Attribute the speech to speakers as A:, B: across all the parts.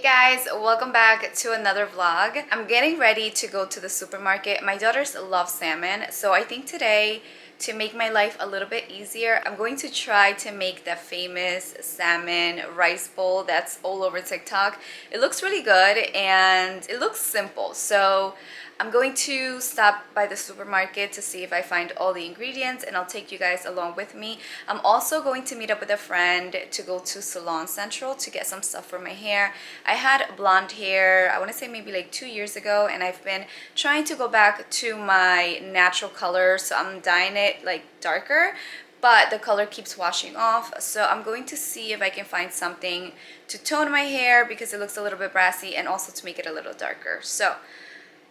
A: Hey guys, welcome back to another vlog. I'm getting ready to go to the supermarket. My daughters love salmon, so I think today, to make my life a little bit easier, I'm going to try to make that famous salmon rice bowl that's all over TikTok. It looks really good and it looks simple, so I'm going to stop by the supermarket to see if I find all the ingredients, and I'll take you guys along with me. I'm also going to meet up with a friend to go to Salon Central to get some stuff for my hair. I had blonde hair, I want to say maybe like 2 years ago, and I've been trying to go back to my natural color, so I'm dyeing it like darker, but the color keeps washing off. So I'm going to see if I can find something to tone my hair because it looks a little bit brassy, and also to make it a little darker. So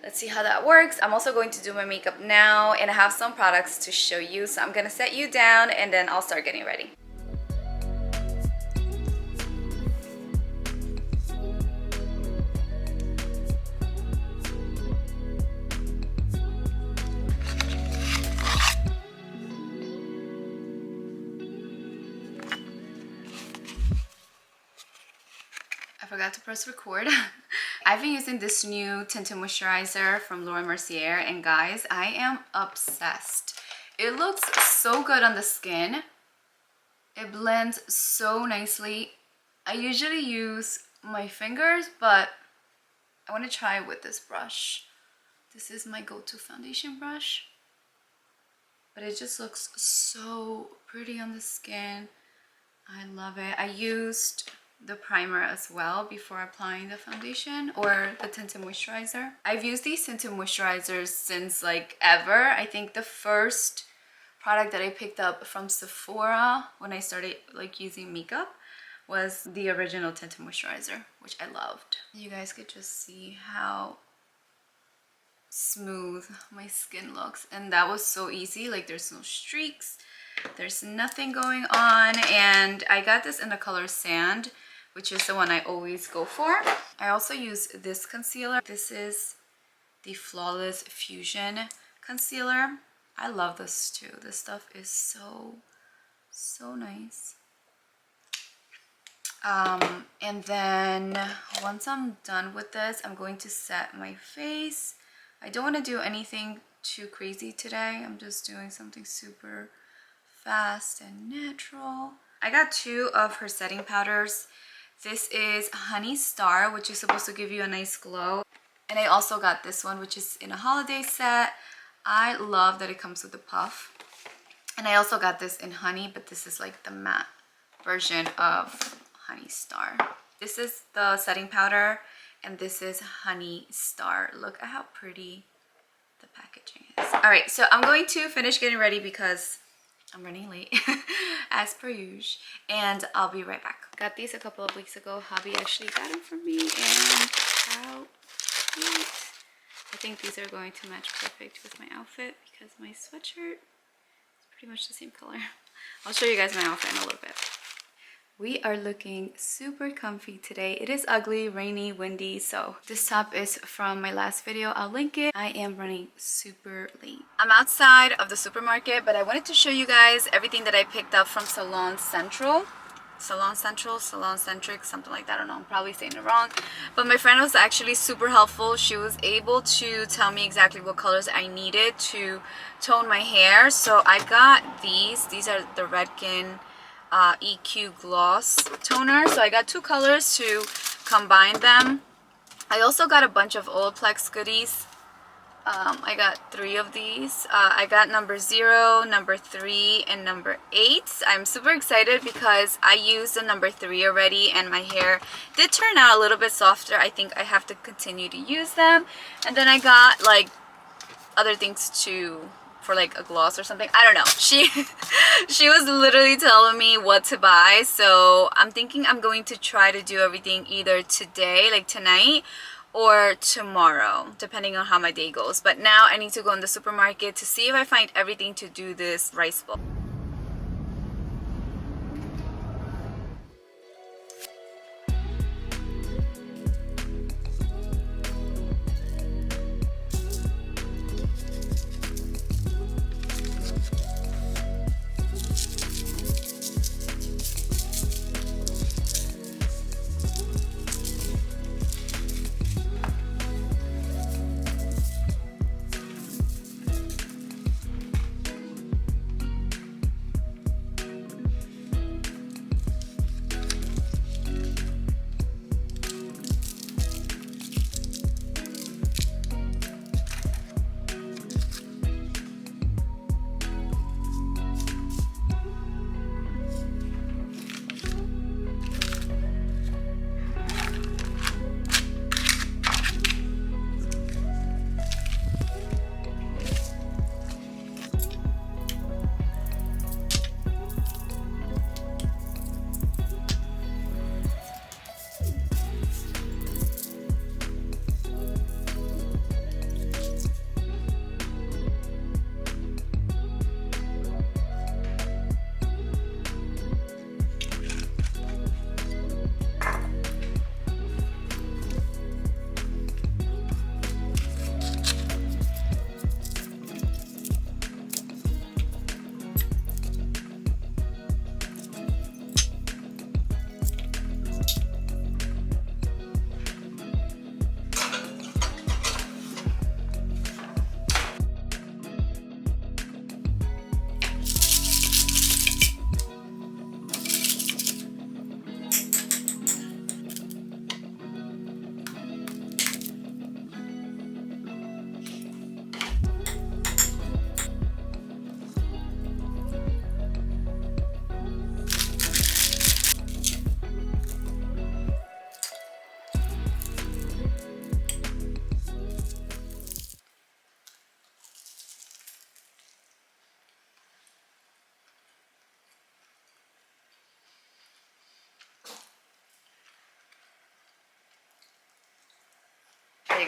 A: let's see how that works. I'm also going to do my makeup now, and I have some products to show you. So I'm gonna set you down and then I'll start getting ready. I forgot to press record. I've been using this new tinted moisturizer from Laura Mercier, and guys, I am obsessed. It looks so good on the skin. It blends so nicely. I usually use my fingers, but I want to try with this brush. This is my go-to foundation brush, but it just looks so pretty on the skin. I love it. I used the primer as well before applying the foundation or the tinted moisturizer. I've used these tinted moisturizers since like ever. I think the first product that I picked up from Sephora when I started like using makeup was the original tinted moisturizer, which I loved. You guys could just see how smooth my skin looks, and that was so easy. Like there's no streaks, there's nothing going on, and I got this in the color Sand, which is the one I always go for. I also use this concealer. This is the Flawless Fusion concealer. I love this too. This stuff is so nice. And then once I'm done with this, I'm going to set my face. I don't want to do anything too crazy today. I'm just doing something super fast and natural. I got 2 of her setting powders. This is Honey Star, which is supposed to give you a nice glow. And I also got this one, which is in a holiday set. I love that it comes with a puff. And I also got this in Honey, but this is like the matte version of Honey Star. This is the setting powder, and this is Honey Star. Look at how pretty the packaging is. All right, so I'm going to finish getting ready because I'm running late as per usual, and I'll be right back. Got these a couple of weeks ago. Hobby actually got them for me, and how cute. I think these are going to match perfect with my outfit because my sweatshirt is pretty much the same color. I'll show you guys my outfit in a little bit. We are looking super comfy today. It is ugly, rainy, windy, so this top is from my last video. I'll link it. I am running super late. I'm outside of the supermarket, but I wanted to show you guys everything that I picked up from Salon Central. Salon Central, Salon Centric, something like that. I don't know, I'm probably saying it wrong. But my friend was actually super helpful. She was able to tell me exactly what colors I needed to tone my hair. So I got these. These are the Redken EQ gloss toner. So I got 2 colors to combine them. I also got a bunch of OLAPLEX goodies. I got 3 of these. I got number 0, number 3, and number 8. I'm super excited because I used the number 3 already, and my hair did turn out a little bit softer. I think I have to continue to use them. And then I got like other things too, for like a gloss or something. I don't know. She was literally telling me what to buy, so I'm thinking I'm going to try to do everything either today, like tonight, or tomorrow, depending on how my day goes. But now I need to go in the supermarket to see if I find everything to do this rice bowl.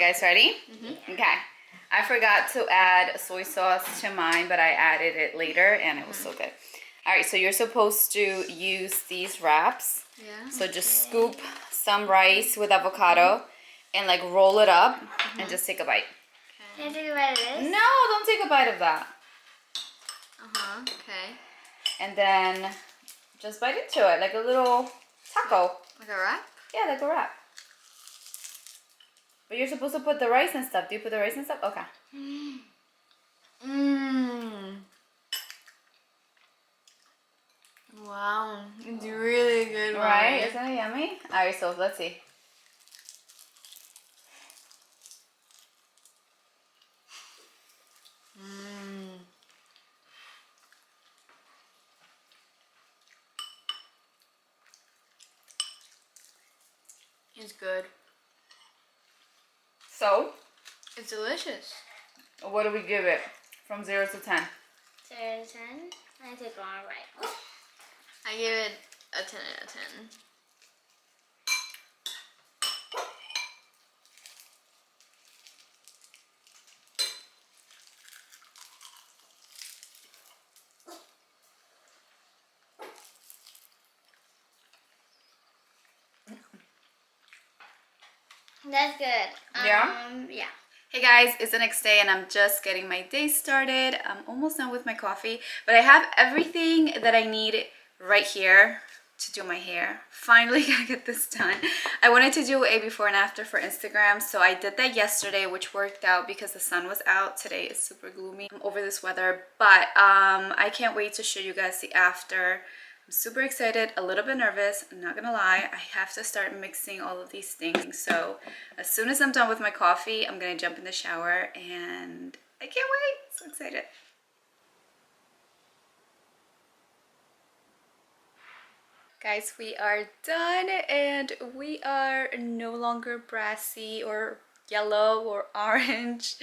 A: guys ready? Okay. I forgot to add soy sauce to mine, but I added it later and it was so good. All right, so you're supposed to use these wraps.
B: Yeah.
A: So just scoop some rice with avocado and like roll it up and just take a bite.
B: Can I take a bite of this?
A: No, don't take a bite of that.
B: Okay.
A: And then just bite into it like a little taco.
B: Like a wrap?
A: Yeah, like a wrap. But you're supposed to put the rice and stuff. Do you put the rice and stuff? Okay.
B: Mmm. Wow, it's really good,
A: Right? Isn't it yummy? All right, so let's see.
B: It's good.
A: So,
B: It's delicious.
A: what do we give it from 0 to 10?
C: 0 to 10. I take one right.
B: I give it a 10 out of 10.
C: That's good.
A: Yeah?
C: Yeah.
A: Hey guys, it's the next day and I'm just getting my day started. I'm almost done with my coffee, but I have everything that I need right here to do my hair. Finally I get this done. I wanted to do a before and after for Instagram, so I did that yesterday, which worked out because the sun was out. Today is super gloomy. I'm over this weather, but I can't wait to show you guys the after. I'm super excited, a little bit nervous, I'm not gonna lie. I have to start mixing all of these things. So as soon as I'm done with my coffee, I'm gonna jump in the shower and I can't wait. So excited. Guys, we are done and we are no longer brassy or yellow or orange.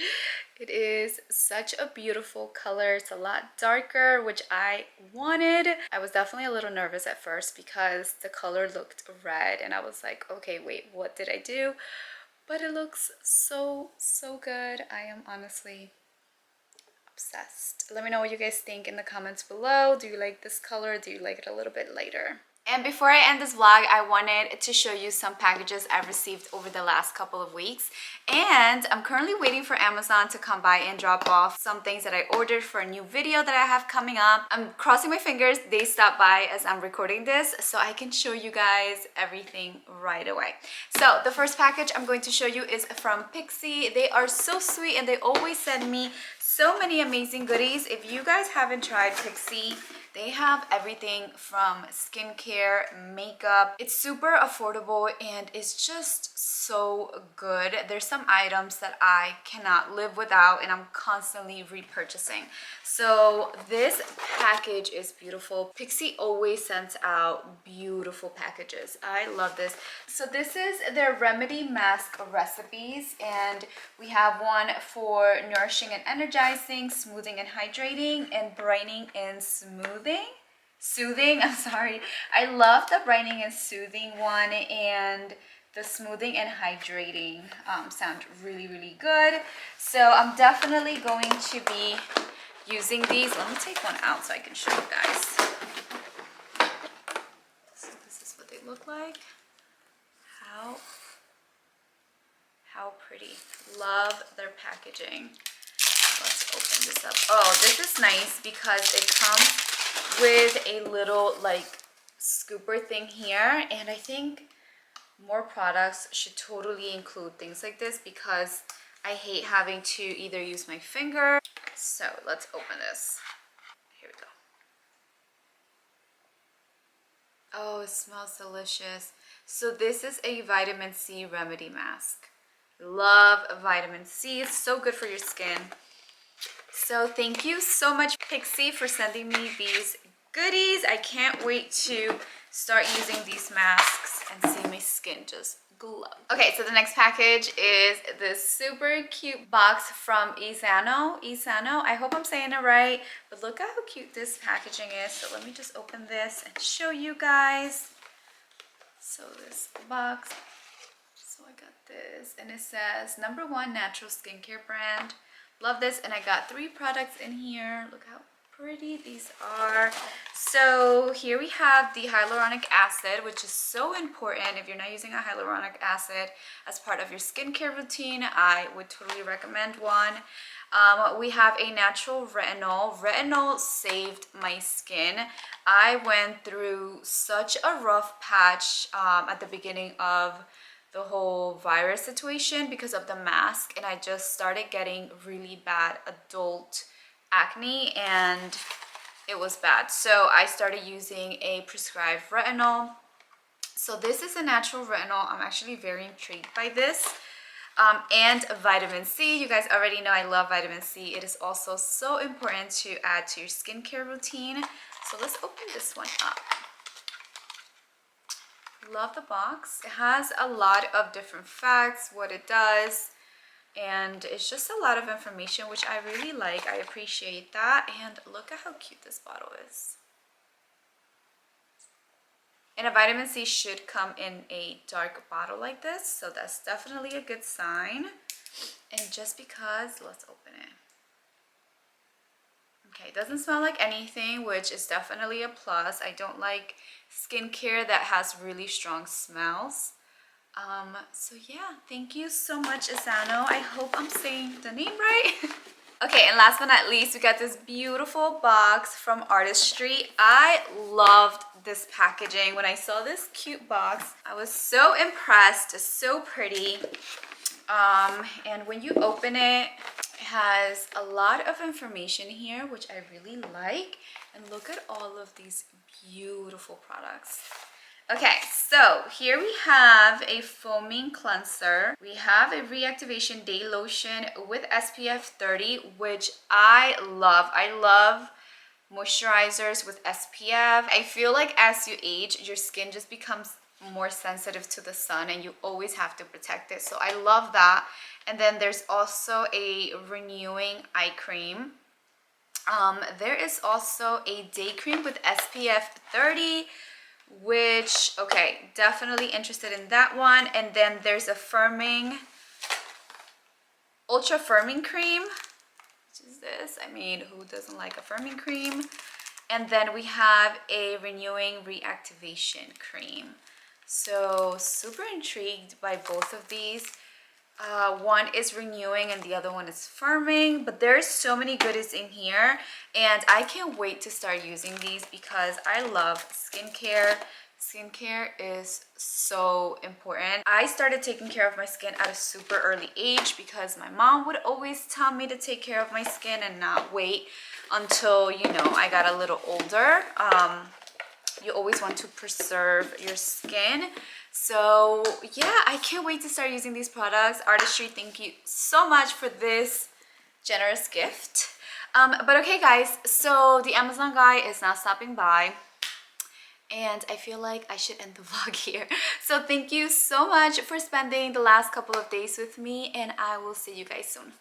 A: It is such a beautiful color. It's a lot darker, which I wanted. I was definitely a little nervous at first because the color looked red and I was like, okay, wait, what did I do? But it looks so, so good. I am honestly obsessed. Let me know what you guys think in the comments below. Do you like this color? Do you like it a little bit lighter? And before I end this vlog, I wanted to show you some packages I've received over the last couple of weeks. And I'm currently waiting for Amazon to come by and drop off some things that I ordered for a new video that I have coming up. I'm crossing my fingers they stop by as I'm recording this so I can show you guys everything right away. So the first package I'm going to show you is from Pixi. They are so sweet and they always send me so many amazing goodies. If you guys haven't tried Pixi, they have everything from skincare, makeup. It's super affordable and it's just so good. There's some items that I cannot live without and I'm constantly repurchasing. So this package is beautiful. Pixi always sends out beautiful packages. I love this. So this is their remedy mask recipes and we have one for nourishing and energizing, smoothing and hydrating, and brightening and soothing. I'm sorry. I love the brightening and soothing one, and the smoothing and hydrating sound really, really good. So I'm definitely going to be using these. Let me take one out so I can show you guys. So this is what they look like. How pretty. Love their packaging. Let's open this up. Oh, this is nice because it comes with a little like scooper thing here, and I think more products should totally include things like this because I hate having to either use my finger. So let's open this. Here we go. Oh, it smells delicious. So this is a vitamin C remedy mask. Love vitamin C. It's so good for your skin. So thank you so much, Pixi, for sending me these goodies. I can't wait to start using these masks and see my skin just glow. Okay, so the next package is this super cute box from Isano. I hope I'm saying it right, but look at how cute this packaging is. So let me just open this and show you guys. So this box. So I got this, and it says #1 natural skincare brand. Love this, and I got 3 products in here. Look how pretty these are. So here we have the hyaluronic acid, which is so important. If you're not using a hyaluronic acid as part of your skincare routine, I would totally recommend one. We have a natural retinol. Retinol saved my skin. I went through such a rough patch at the beginning of the whole virus situation because of the mask, and I just started getting really bad adult acne, and it was bad. So I started using a prescribed retinol. So this is a natural retinol. I'm actually very intrigued by this. And vitamin C. You guys already know I love vitamin C. It is also so important to add to your skincare routine. So let's open this one up. Love the box. It has a lot of different facts, what it does, and it's just a lot of information, which I really like. I appreciate that. And look at how cute this bottle is. And a vitamin C should come in a dark bottle like this, so that's definitely a good sign. And just because, let's open it. Okay, it doesn't smell like anything, which is definitely a plus. I don't like skincare that has really strong smells. So yeah, thank you so much, Asano. I hope I'm saying the name right. Okay, and last but not least, we got this beautiful box from Artistry. I loved this packaging. When I saw this cute box, I was so impressed. It's so pretty. And when you open it, it has a lot of information here, which I really like. And look at all of these beautiful products. Okay, so here we have a foaming cleanser. We have a reactivation day lotion with SPF 30, which I love. I love moisturizers with SPF. I feel like as you age, your skin just becomes more sensitive to the sun, and you always have to protect it. So I love that. And then there's also a renewing eye cream. There is also a day cream with SPF 30, which, okay, definitely interested in that one. And then there's a ultra firming cream, which is this. I mean, who doesn't like a firming cream? And then we have a renewing reactivation cream. So super intrigued by both of these. One is renewing and the other one is firming, but there's so many goodies in here, and I can't wait to start using these because I love skincare. Skincare is so important. I started taking care of my skin at a super early age because my mom would always tell me to take care of my skin and not wait until, you know, I got a little older. You always want to preserve your skin. So yeah, I can't wait to start using these products. Artistry, thank you so much for this generous gift. But okay guys, so the Amazon guy is now stopping by, and I feel like I should end the vlog here. So thank you so much for spending the last couple of days with me, and I will see you guys soon.